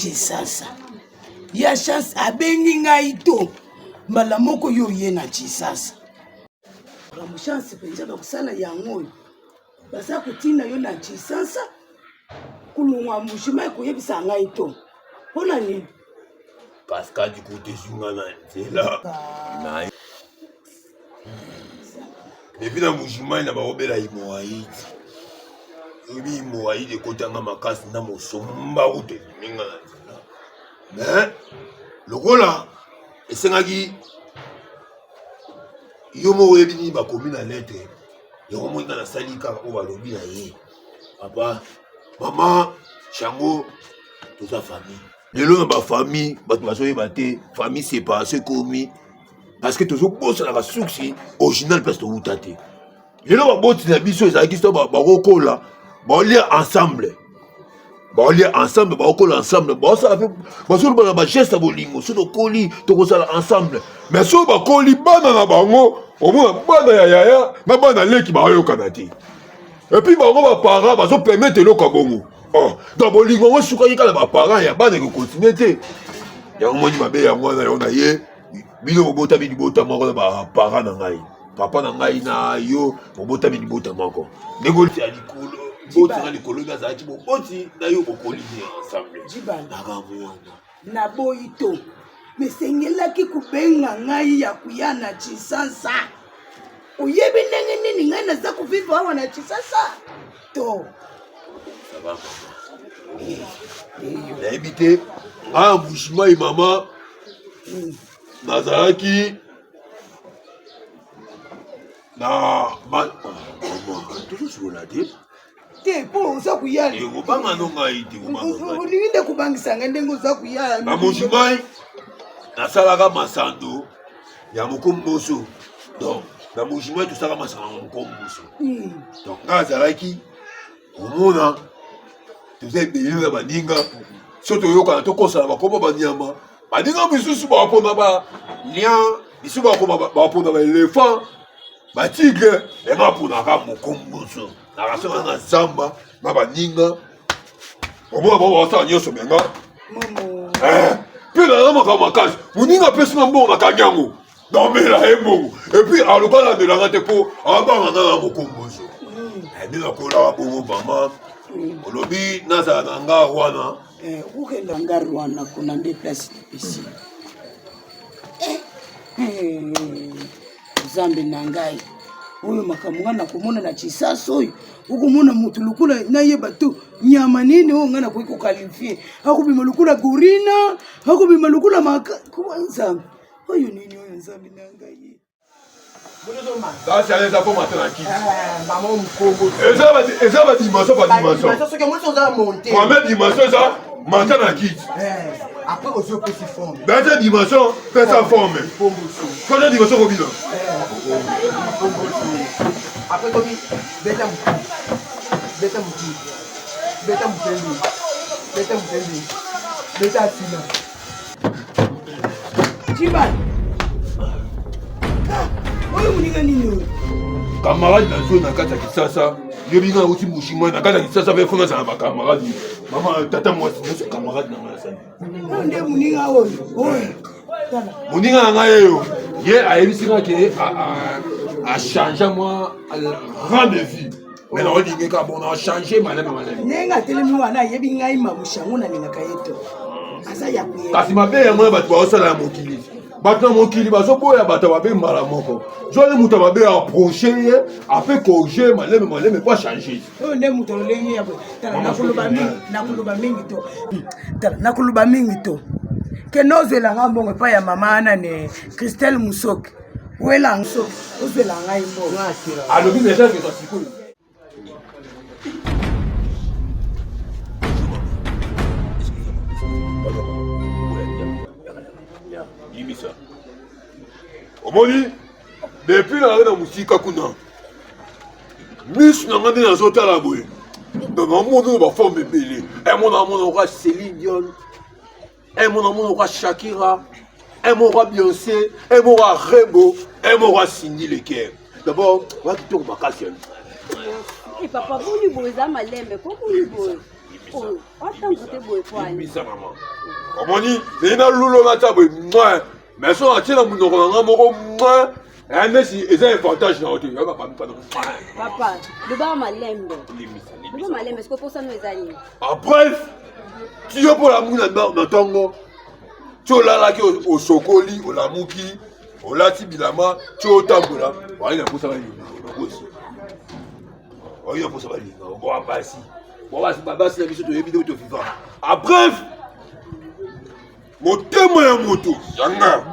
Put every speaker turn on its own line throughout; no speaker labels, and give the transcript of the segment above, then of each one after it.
Chisasa. Ya chance abengi ngai to. Mbala moko yo ye na Chisasa. Ramu chance penja bakusala yango. Basa kutina yo na Chisasa. Kulungwa mushima kuyebisa ngai to. Pona ni
parce que du coup, tu es là. Depuis la mouvement, il a robé il moaïd. Il moaïd et côté de ma casse, n'a mon somba ou te mais le rôle là, et c'est un qui yomo webini ba commune à lettre. Yomo dans la salika ou va lobby là yé. Papa, maman, Chango, toute sa famille. Les lois de ma famille, famille c'est pas ce commis. Parce que toujours boss la succès original parce que vous tâtez. Les lois de boss la biso ça qui sont baroko là, bon lire ensemble. Bon lire ensemble, baroko ensemble. Bon ça fait parce que ba geste à bolingo, sur le colis, to ça ensemble. Mais sur ba colis bana na bango, au moins bana ya, na bana leki ba yo kanati. Et puis bango ba parents ba so permettre le kabongo. Oh, dans le bolingo, on se croit qu'il y a des parents, il y a pas de continuité. Il y a un moment où il y a un moment où il y a un moment où il y a un moment où il y a un parent nangai. Papa nangai na yo, mobota bi bota mako. Négocier à l'école, bota na l'école ga za ti boti na yo bokoli ensemble.
Na boito. Mais sengela ki kubenga ngai ya kuyana Chisasa. Uyebi ndenge nini ngai na za kuviva wana Chisasa. To.
Ça va, maman. Il a habité à Mouchima et maman. Nazaraki. Na, maman, toujours sur la tête.
Te, pour ça kuyana.
Et vous pas manonga iti, vous manonga.
Vous l'avez kubangisa ndengo za kuyana.
Na Mouchima, na salaka masando. Ya mukomboso. Donc, na Mouchima tout ça masando mukomboso. Donc, Nazaraki. Au monde, tu sais, il y a des gens qui sont là, qui sont là, qui sont là, qui sont là, qui sont là, qui sont là, qui sont là, éléphant, tigre, et qui sont là, qui sont là, qui sont là, qui sont là, qui sont là, qui sont là, puis là, qui sont là, non mais là, et puis, à l'occasion de la rate pour, à bas, on a bien la pour maman. Olobi naza nanga wana.
Ukenda ngarwana kuna nde place ici. Zambi nangai. Oyo makamwana kumona na Chisasa oyo. Ukumona mutu lukula na yeba tu nyama nini o ngana kuiko qualifier. Hakubima lukula gorina, hakubima lukula kwanza. Oyo nini oyo zambi nangai.
Ça c'est les affaires maintenant qui.
Maman Mkongo.
Et ça va dimension par dimension.
C'est que moi ça va monter.
Pour mettre dimension ça, maintenant à qui.
Après aux yeux petits forme.
Ben cette dimension fait sa forme. Quand la dimension au bilan.
Après comme beta mouti. Beta fina.
Jiban. Oyo muninga nini?
Camarade na zone na kata Chisasa. Yo binga aussi Mouchima na kata Chisasa be fona za ba camarade. Maman tata moi c'est camarade na ma sani.
Nde muninga oyo. Oyo.
Muninga na ngai yo. Ye a ebisika ke a changer moi rang de vie. Mais non dingue ka bon a changer malema.
Nenga telemi wana yebi ngai mamushangu na ninga kayeto. Asa ya kuye.
Kasi mabe ya moi bato ba osala mokili. Maintenant mon kili baso boya bato ba be mala moko. Jole muta ba be approcher après corriger maleme pas changer.
Oh ne muto lengi ya tala nakuluba mingi to. Tala nakuluba mingi to. Ke nozela ngambongo pa ya mama ana ne Christelle Musoki. Wela nso ozela ngai mbo.
Alobi déjà que ça sikoyo. Omoni, depuis la musique kuna, Miss n'a pas dans autre la boue. Dans mon monde va former belé. Et mon amour aura Céline Dion. Et mon amour aura Shakira. Et mon aura Beyoncé. Et mon aura Rebo. Et mon aura Cindy Leker. D'abord, on va quitter ma casse.
Et papa, vous lui boyez à ma lembe, comment vous lui boyez?
Limisa maman. Omoni, ina lulo na tabo moi. Mais so atina munoko nga moko moi. Un messi est un avantage na hotel.
Papa, le bar malembe. Le bar malembe, est-ce que pour ça nous ezali?
En bref, tu es pour la mouna dans tongo. Tu es là qui au sokoli, au lamuki, au lati bilama, tu es au tambola. Il a pour ça il a pour ça on va passer. On va passer la mission de vidéo de FIFA. En bref, mon témoin à moto, yanga.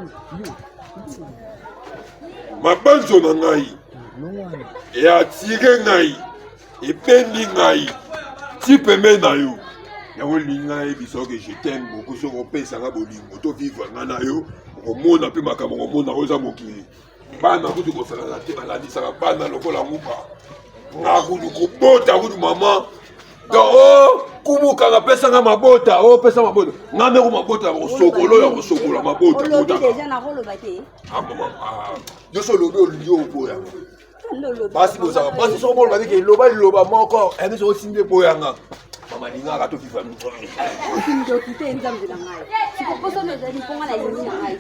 Ma banzo na ngai. Et attiré ngai. Et pendi ngai. Tu peux me na yo. Yango linga e biso que je t'aime beaucoup sur mon père sanga bolingo to vivre ngana yo. Omona pe makambo omona oza mokili. Bana kudu ko sala la te maladi sanga bana lokola mupa. Na kudu ko bota kudu mama. Oh, kumuka nga pesa nga mabota, oh pesa mabota. Nga me ko mabota ko sokolo ya ko sokola mabota.
On lobby déjà na rolo bate.
Ah maman, yo so lobby o liyo po ya. Basi boza, basi so mo ngani ke loba liloba moko, ene so simbe po ya nga. Mama linga ka to fifa mi.
Ndio kite nzambe na ngai. Sikoposo no zali ponga na yini na ngai.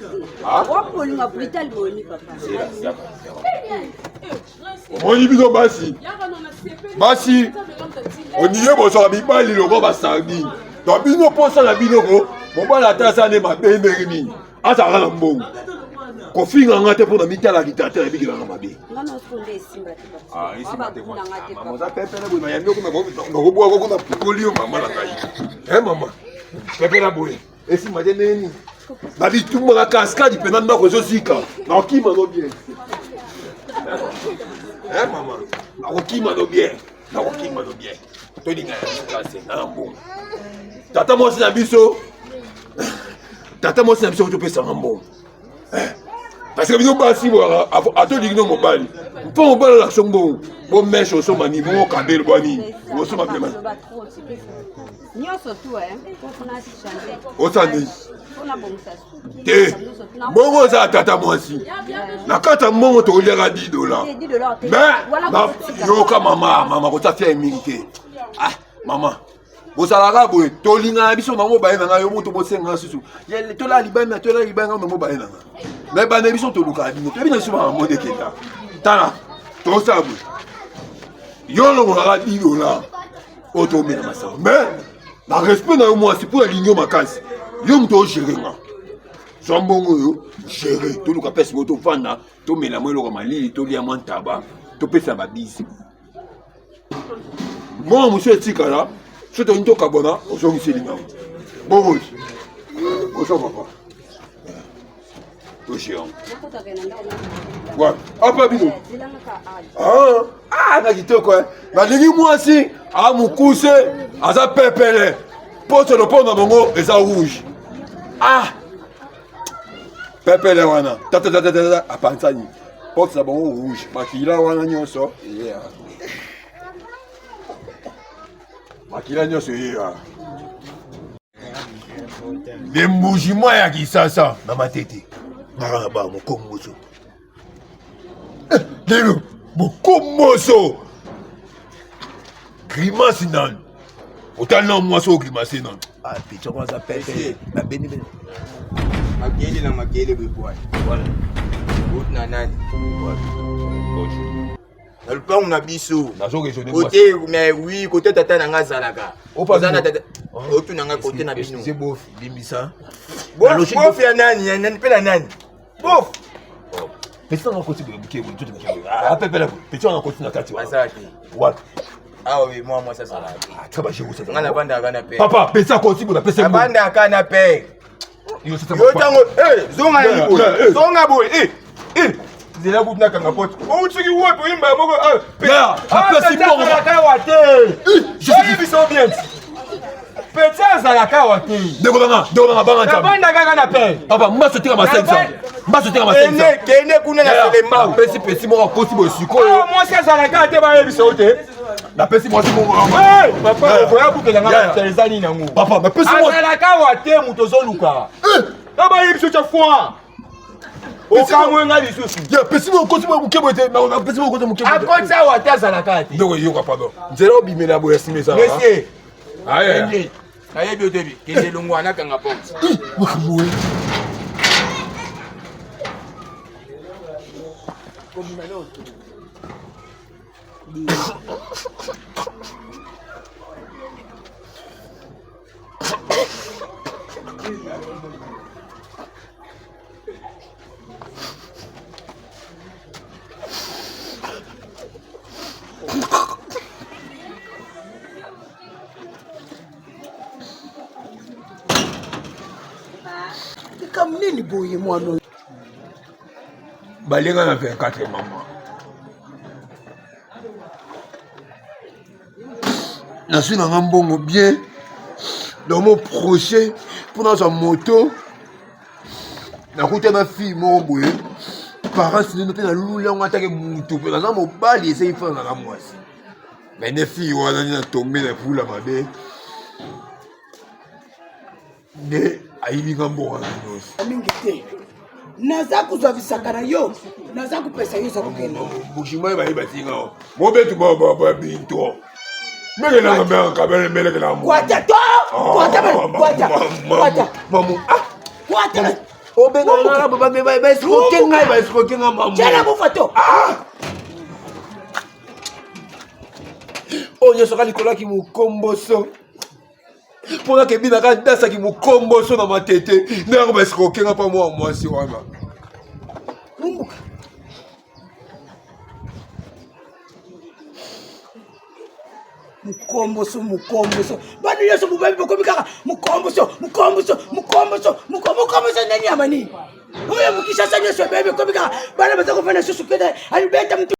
Wapo linga brutal boni papa.
Omoni biso basi. Basi. Oniye boso bibali loko basandi. Donc bino posa na bino ko, mobala tasa ne mabende ni. Asa kana mbongo. Kofinga ngate pour na mitala dictateur bigi na mabe.
Ngano sonde simba papa.
Ah, ici mate kwa. Maman za pepe na boy, yamyo kuma ngo boa ko na polio mama na ngai. Mama. Pepe na boy. Esi mate neni. Na bitumba na cascade pena ndako zo sika. Na okima no bien. Maman. Na okima no bien. Na okima no bien. Toni nga kasi na mbongo. Tata mo na biso. Tata mo na biso to pesa mbongo. Parce que nous passons à tout digno mobile. Pour mobile la sombo, bon mèche au sommet niveau cabel boni. Au sommet vraiment.
Nio surtout on a chanté.
Au tandi.
On a bon ça.
Té. Bongo za tata moi aussi. Na kata mongo to lera $10. Mais yo ka mama ko ta faire milité. Ah maman. Bozalaka boye tolinga biso mango baye na yo moto bosenga susu yele tola libanga no baye na mais bana biso to luka bino to bino suma mo de kenda tala to sabu yo lo ngala $10 auto mena masa mais na respect na yo moi c'est pour la ligne makasi yo mto gérer sombongo yo gérer to luka pesa moto fanda to mena mo lo mali to lia mantaba to pesa ba bisi moi monsieur Tikala. Je te dis que bon, on s'en ici bon oui. On s'en va pas. Au chien. Ouais. Après bino. Ah, na kito quoi. Na lingi moi aussi, a mu kuse, aza pepele. Porte le pont na mongo, eza rouge. Ah. Pepele wana. Tata apansani. Porte sa bongo rouge. Makila wana nyonso. Yeah. Makila nyonso yeya. Le mouvement ya kisasa na matete. Ngara ba mokomoso. Lelo mokomoso. Grimace nan. Otala moi so grimace nan. Ah picho kwa za pete. Na beni.
Magele na magele beboy. Voilà. Route na nani.
Voilà.
Le pont na biso.
Nazo raisonner.
Côté mais oui, côté tata na ngazalaka. Ozana tata. Otu na nga côté na bino.
C'est beau, bimbisa.
Bof ya nani pe la nani. Bof.
Petit on côté de tout de ah pepe là. Petit on côté na kati wa.
Asaki.
What?
Ah oui, moi ça sala.
Ah, tu vas gérer ça.
Ngana banda kana pe.
Papa, petit côté pour la PC.
Banda kana pe.
Yo
tango, zonga yibo. Zonga boy. Zela kutna kanga pot. O utsuki wopo imba moko
ya, apesi
bongo. Ka wate. Je suis biso bien. Peta zalaka wate.
Ndeko na banga
banda kaka na pe.
Papa, mbaso tika ma 500. Mbaso tika ma 500.
Kene kuna na selema.
Pesi moko kosi bo sikoyo.
Moi ça zalaka te ba yebiso te.
Na pesi moi moko.
Papa, voya bukela nga telezani nango.
Papa, mais pesi moi.
Zalaka wate muto zoluka. Ba yebiso cha foi. Okamwenga lisusu.
Ya pesi mo kosi mo mukebo te. Na pesi mo kosi mukebo.
Akonza wate zalaka te.
Ndeko yoka pardon. Nzela obimela bo esime ça.
Monsieur. Aye. Aye bio debi. Kende lungwana kanga porte.
Makamwe.
Comme nini boye mwana.
Balinga na 24 maman. Je suis dans un bon bien, dans mon projet, pour dans sa moto. Na koute ma fille, mon boy. Parents, si nous sommes dans l'oulé, on attaque mon tout. Dans un mobile, il essaie de faire dans la moisse. Mais les filles, on a tombé dans la poule à ma belle. Mais, aïe, il y a un bon
Amingite. Naza kuzavisaka na yo. Naza kupesa yo za kugenda.
Bushima ba ibatinga. Mo betu ba binto. Mele na ngamba kabele mele na mo.
Kwata to. Kwata.
Mamu.
Kwata.
Obenga na ba esikokenga mamu.
Jana bufato.
Onyo soka likola ki mukomboso. Pona ke bina ka dasa ki mukomboso na matete. Na ba esikokenga pa mo mwasi wana.
Kumbuka. Mukomboso. Bani yeso mubabi bokomika mukomboso nani amani. Oya mukisha sanya so bebe komika bana bazakufanya susu kede alibeta mtu